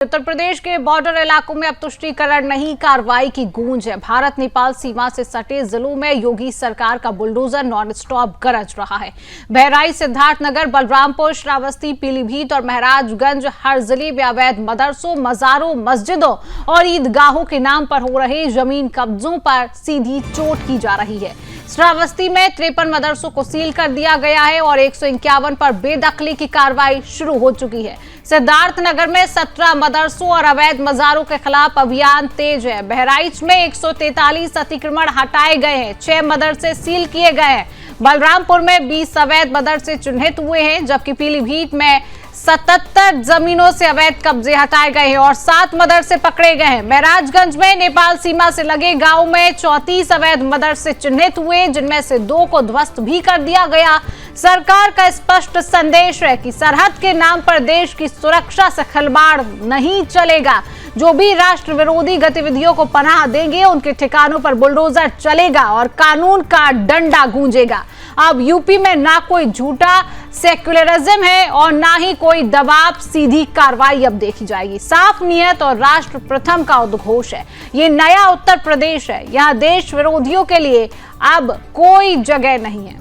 उत्तर प्रदेश के बॉर्डर इलाकों में अब तुष्टीकरण नहीं, कार्रवाई की गूंज है। भारत नेपाल सीमा से सटे जिलों में योगी सरकार का बुलडोजर नॉन स्टॉप गरज रहा है। बहराइच, सिद्धार्थनगर, बलरामपुर, श्रावस्ती, पीलीभीत और महराजगंज हर जिले में अवैध मदरसों, मजारों, मस्जिदों और ईदगाहों के नाम पर हो रहे जमीन कब्जों पर सीधी चोट की जा रही है। श्रावस्ती में 53 मदरसों को सील कर दिया गया है और 151 पर बेदखली की कार्रवाई शुरू हो चुकी है। सिद्धार्थनगर में 17 मदरसों और अवैध मजारों के खिलाफ अभियान तेज है। बहराइच में 143 अतिक्रमण हटाए गए हैं, 6 मदरसे सील किए गए हैं। बलरामपुर में 20 अवैध मदरसे चिन्हित हुए हैं, जबकि पीलीभीत में 77 जमीनों से अवैध कब्जे हटाए गए हैं और 7 मदरसे पकड़े गए हैं। महराजगंज में नेपाल सीमा से लगे गांव में 34 अवैध मदरसे चिन्हित हुए, जिनमें से 2 को ध्वस्त भी कर दिया गया। सरकार का स्पष्ट संदेश है कि सरहद के नाम पर देश की सुरक्षा से खिलवाड़ नहीं चलेगा। जो भी राष्ट्र विरोधी गतिविधियों को पनाह देंगे, उनके ठिकानों पर बुलडोजर चलेगा और कानून का डंडा गूंजेगा। अब यूपी में ना कोई झूठा सेक्युलरिज्म है और ना ही कोई दबाव, सीधी कार्रवाई अब देखी जाएगी। साफ नियत और राष्ट्र प्रथम का उद्घोष है। ये नया उत्तर प्रदेश है। यहाँ देश विरोधियों के लिए अब कोई जगह नहीं है।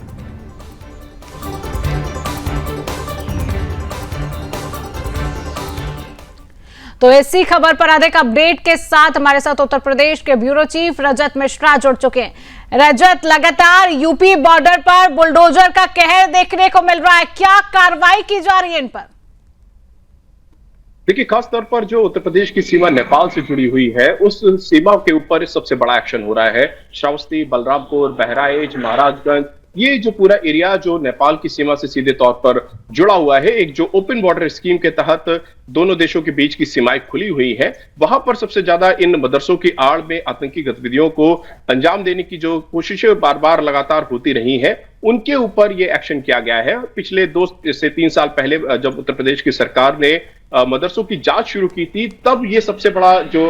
तो इसी खबर पर अधिक अपडेट के साथ हमारे साथ उत्तर प्रदेश के ब्यूरो चीफ रजत मिश्रा जुड़ चुके हैं। रजत, लगातार यूपी बॉर्डर पर बुलडोजर का कहर देखने को मिल रहा है, क्या कार्रवाई की जा रही है इन पर? देखिए, खास तौर पर जो उत्तर प्रदेश की सीमा नेपाल से जुड़ी हुई है, उस सीमा के ऊपर सबसे बड़ा एक्शन हो रहा है। श्रावस्ती, बलरामपुर, बहराइच, महाराजगंज, ये जो पूरा एरिया जो नेपाल की सीमा से सीधे तौर पर जुड़ा हुआ है, एक जो ओपन बॉर्डर स्कीम के तहत दोनों देशों के बीच की सीमाएं खुली हुई है, वहां पर सबसे ज्यादा इन मदरसों की आड़ में आतंकी गतिविधियों को अंजाम देने की जो कोशिशें बार बार लगातार होती रही है, उनके ऊपर ये एक्शन किया गया है। पिछले 2 से 3 साल पहले जब उत्तर प्रदेश की सरकार ने मदरसों की जांच शुरू की थी, तब ये सबसे बड़ा जो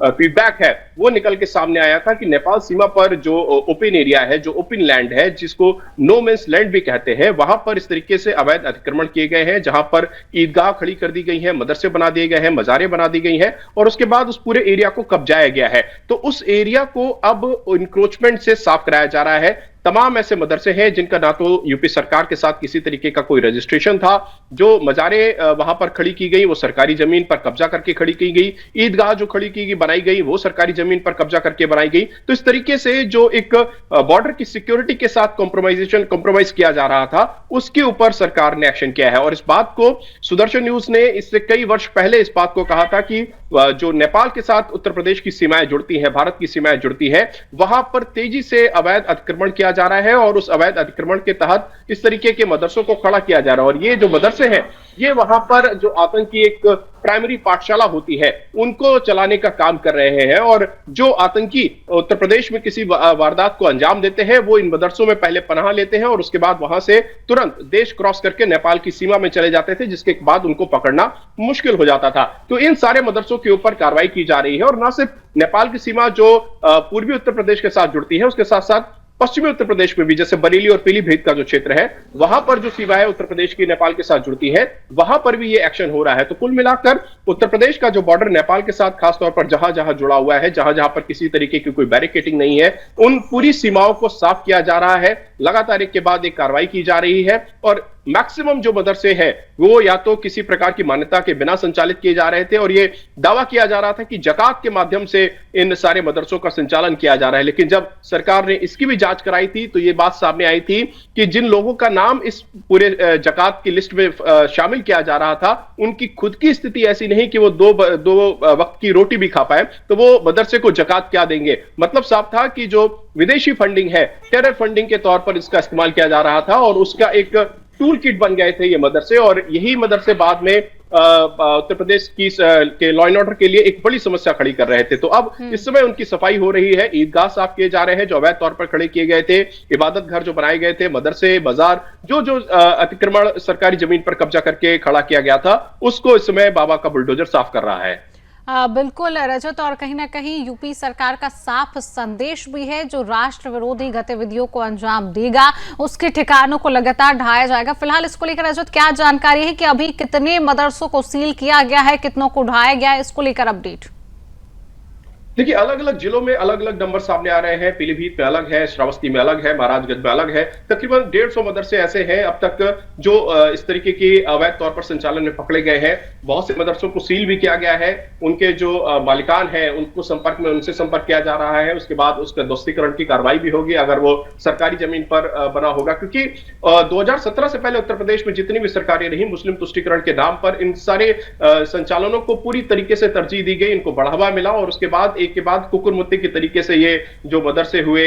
फीडबैक है वो निकल के सामने आया था कि नेपाल सीमा पर जो ओपन एरिया है, जो ओपन लैंड है, जिसको नो मेंस लैंड भी कहते हैं, वहां पर इस तरीके से अवैध अतिक्रमण किए गए हैं, जहां पर ईदगाह खड़ी कर दी गई है, मदरसे बना दिए गए हैं, मजारें बना दी गई हैं और उसके बाद उस पूरे एरिया को कब्जाया गया है। तो उस एरिया को अब इंक्रोचमेंट से साफ कराया जा रहा है। तमाम ऐसे मदरसे हैं जिनका ना तो यूपी सरकार के साथ किसी तरीके का कोई रजिस्ट्रेशन था, जो मजारें वहां पर खड़ी की गई वो सरकारी जमीन पर कब्जा करके खड़ी की गई, ईदगाह जो खड़ी की गई, बनाई गई, वो सरकारी जमीन पर कब्जा करके बनाई गई। तो इस तरीके से जो एक बॉर्डर की सिक्योरिटी के साथ कॉम्प्रोमाइज किया जा रहा था, उसके ऊपर सरकार ने एक्शन किया है। और इस बात को सुदर्शन न्यूज ने इससे कई वर्ष पहले इस बात को कहा था कि जो नेपाल के साथ उत्तर प्रदेश की सीमाएं जुड़ती हैं, भारत की सीमाएं जुड़ती हैं, वहां पर तेजी से अवैध अतिक्रमण किया जा रहा है और उस अवैध अतिक्रमण के तहत इस तरीके के मदरसों को खड़ा किया जा रहा है। और ये जो मदरसे हैं, ये वहां पर जो आतंकी एक प्राइमरी पाठशाला होती है, उनको चलाने का काम कर रहे हैं। और जो आतंकी उत्तर प्रदेश में किसी वारदात को अंजाम देते हैं, वो इन मदरसों में पहले पनाह लेते हैं और उसके बाद वहां से तुरंत देश क्रॉस करके नेपाल की सीमा में चले जाते थे, जिसके बाद उनको पकड़ना मुश्किल हो जाता था। तो इन सारे मदरसों के ऊपर कार्रवाई की जा रही है। और न सिर्फ नेपाल की सीमा जो पूर्वी उत्तर प्रदेश के साथ जुड़ती है, उसके साथ साथ पश्चिमी उत्तर प्रदेश में भी, जैसे बरेली और पीलीभीत का जो क्षेत्र है, वहां पर जो सीमा है उत्तर प्रदेश की नेपाल के साथ जुड़ती है, वहां पर भी ये एक्शन हो रहा है। तो कुल मिलाकर उत्तर प्रदेश का जो बॉर्डर नेपाल के साथ खासतौर पर जहां जहां जुड़ा हुआ है, जहां जहां पर किसी तरीके की कोई बैरिकेडिंग नहीं है, उन पूरी सीमाओं को साफ किया जा रहा है। लगातार एक के बाद एक कार्रवाई की जा रही है और मैक्सिमम जो मदरसे हैं वो या तो किसी प्रकार की मान्यता के बिना संचालित किए जा रहे थे और ये दावा किया जा रहा था कि जकात के माध्यम से इन सारे मदरसों का संचालन किया जा रहा है। लेकिन जब सरकार ने इसकी भी जांच कराई थी, तो ये बात सामने आई थी कि जिन लोगों का नाम इस पूरे जकात की लिस्ट में शामिल किया जा रहा था, उनकी खुद की स्थिति ऐसी नहीं कि वो दो वक्त की रोटी भी खा पाए, तो वो मदरसे को जकात क्या देंगे। मतलब साफ था कि जो विदेशी फंडिंग है, टेरर फंडिंग के तौर पर इसका इस्तेमाल किया जा रहा था और उसका एक टूल किट बन गए थे ये मदरसे। और यही मदरसे बाद में उत्तर प्रदेश की के लॉ एंड ऑर्डर के लिए एक बड़ी समस्या खड़ी कर रहे थे। तो अब इस समय उनकी सफाई हो रही है, ईदगाह साफ किए जा रहे हैं जो अवैध तौर पर खड़े किए गए थे, इबादत घर जो बनाए गए थे, मदरसे, बाजार, जो अतिक्रमण सरकारी जमीन पर कब्जा करके खड़ा किया गया था, उसको इस समय बाबा का बुलडोजर साफ कर रहा है। बिल्कुल रजत, और कहीं ना कहीं यूपी सरकार का साफ संदेश भी है, जो राष्ट्र विरोधी गतिविधियों को अंजाम देगा उसके ठिकानों को लगातार ढाया जाएगा। फिलहाल इसको लेकर रजत क्या जानकारी है कि अभी कितने मदरसों को सील किया गया है, कितनों को ढाया गया है, इसको लेकर अपडेट? देखिए, अलग अलग जिलों में अलग अलग नंबर सामने आ रहे हैं। पीलीभीत में अलग है, श्रावस्ती में अलग है, महाराजगंज में अलग है। तकरीबन 150 मदरसे ऐसे हैं अब तक जो इस तरीके की अवैध तौर पर संचालन में पकड़े गए हैं। बहुत से मदरसों को सील भी किया गया है। उनके जो मालिकान हैं उनको उनसे संपर्क किया जा रहा है। उसके बाद उसका ध्वस्तीकरण की कार्रवाई भी होगी अगर वो सरकारी जमीन पर बना होगा, क्योंकि 2017 से पहले उत्तर प्रदेश में जितनी भी सरकारें रही, मुस्लिम तुष्टीकरण के नाम पर इन सारे संचालनों को पूरी तरीके से तरजीह दी गई, इनको बढ़ावा मिला और उसके बाद एक के बाद कुकुरमुत्ते के तरीके से ये जो मदरसे हुए,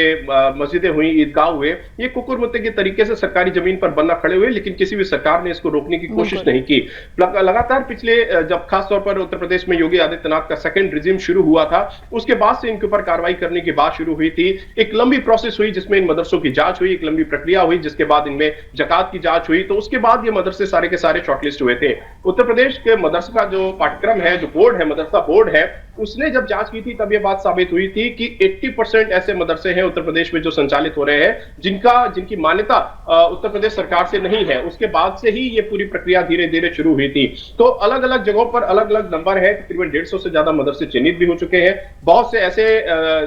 मस्जिदें हुई, ईदगाह हुए, ये कुकुरमुत्ते के तरीके से सरकारी जमीन पर बनना खड़े हुए, लेकिन किसी भी सरकार ने इसको रोकने की कोशिश नहीं की। लगातार पिछले जब खासतौर पर उत्तर प्रदेश में योगी आदित्यनाथ का सेकंड रिजीम शुरू हुआ था, उसके बाद से इनके ऊपर कार्रवाई करने की बात शुरू हुई थी। एक लंबी प्रोसेस हुई जिसमें इन मदरसों की जांच हुई, एक लंबी प्रक्रिया हुई जिसके बाद इनमें जकात की जांच हुई, तो उसके बाद ये मदरसे सारे के सारे शॉर्टलिस्ट हुए थे। उत्तर प्रदेश के मदरसा का जो पाठ्यक्रम है, जो बोर्ड है, मदरसा बोर्ड है, उसने जब जांच की थी तब यह बात साबित हुई थी कि 80% ऐसे मदरसे हैं उत्तर प्रदेश में जो संचालित हो रहे हैं जिनकी मान्यता उत्तर प्रदेश सरकार से नहीं है। उसके बाद से ही ये पूरी प्रक्रिया धीरे धीरे शुरू हुई थी। तो अलग अलग जगहों पर अलग अलग नंबर है, तकरीबन 150 से ज्यादा मदरसे चिन्हित भी हो चुके हैं। बहुत से ऐसे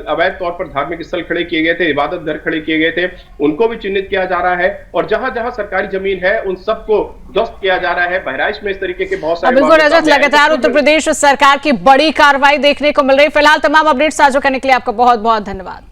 अवैध तौर पर धार्मिक स्थल खड़े किए गए थे, इबादत घर खड़े किए गए थे, उनको भी चिन्हित किया जा रहा है और जहां जहां सरकारी जमीन है उन सबको ध्वस्त किया जा रहा है। बहराइच में इस तरीके के बहुत सारे बिल्कुल रजत, लगातार उत्तर प्रदेश सरकार की बड़ी कार्रवाई देखने को मिल रही है। फिलहाल तमाम अपडेट साझा करने के लिए आपका बहुत बहुत धन्यवाद।